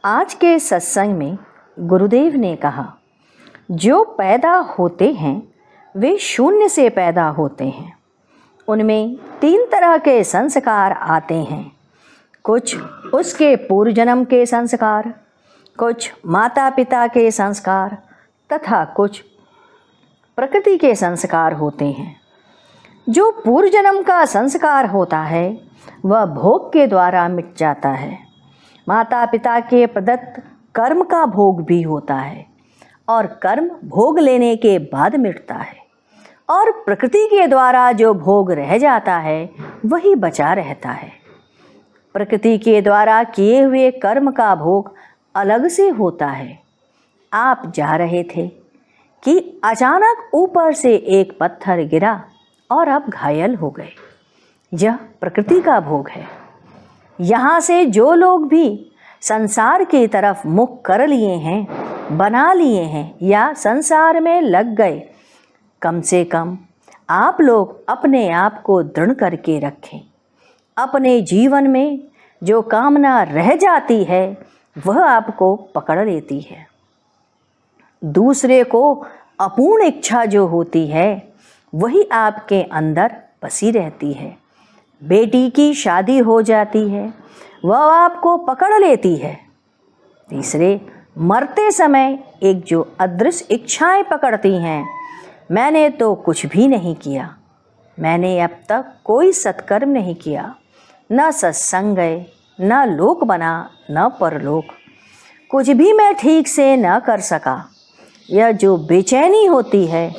आज के सत्संग में गुरुदेव ने कहा, जो पैदा होते हैं वे शून्य से पैदा होते हैं। उनमें 3 तरह के संस्कार आते हैं। कुछ उसके पूर्व जन्म के संस्कार, कुछ माता पिता के संस्कार तथा कुछ प्रकृति के संस्कार होते हैं। जो पूर्व जन्म का संस्कार होता है वह भोग के द्वारा मिट जाता है। माता पिता के प्रदत्त कर्म का भोग भी होता है और कर्म भोग लेने के बाद मिटता है, और प्रकृति के द्वारा जो भोग रह जाता है वही बचा रहता है। प्रकृति के द्वारा किए हुए कर्म का भोग अलग से होता है। आप जा रहे थे कि अचानक ऊपर से एक पत्थर गिरा और आप घायल हो गए। यह प्रकृति का भोग है। यहाँ से जो लोग भी संसार की तरफ मुख कर लिए हैं, बना लिए हैं या संसार में लग गए, कम से कम आप लोग अपने आप को दृढ़ करके रखें। अपने जीवन में जो कामना रह जाती है वह आपको पकड़ लेती है। दूसरे को अपूर्ण इच्छा जो होती है वही आपके अंदर बसी रहती है। बेटी की शादी हो जाती है, वह आपको पकड़ लेती है। तीसरे, मरते समय एक जो अदृश्य इच्छाएं पकड़ती हैं, मैंने तो कुछ भी नहीं किया, मैंने अब तक कोई सत्कर्म नहीं किया, न सत्संग गए, न लोक बना, न परलोक, कुछ भी मैं ठीक से न कर सका। यह जो बेचैनी होती है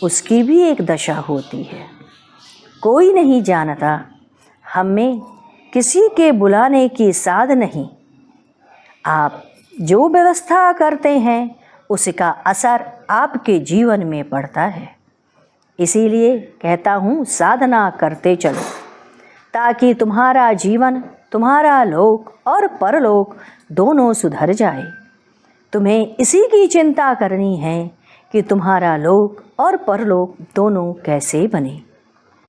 उसकी भी एक दशा होती है। कोई नहीं जानता, हम में किसी के बुलाने की साध नहीं। आप जो व्यवस्था करते हैं उसका असर आपके जीवन में पड़ता है। इसीलिए कहता हूँ, साधना करते चलो ताकि तुम्हारा जीवन, तुम्हारा लोक और परलोक दोनों सुधर जाए। तुम्हें इसी की चिंता करनी है कि तुम्हारा लोक और परलोक दोनों कैसे बने।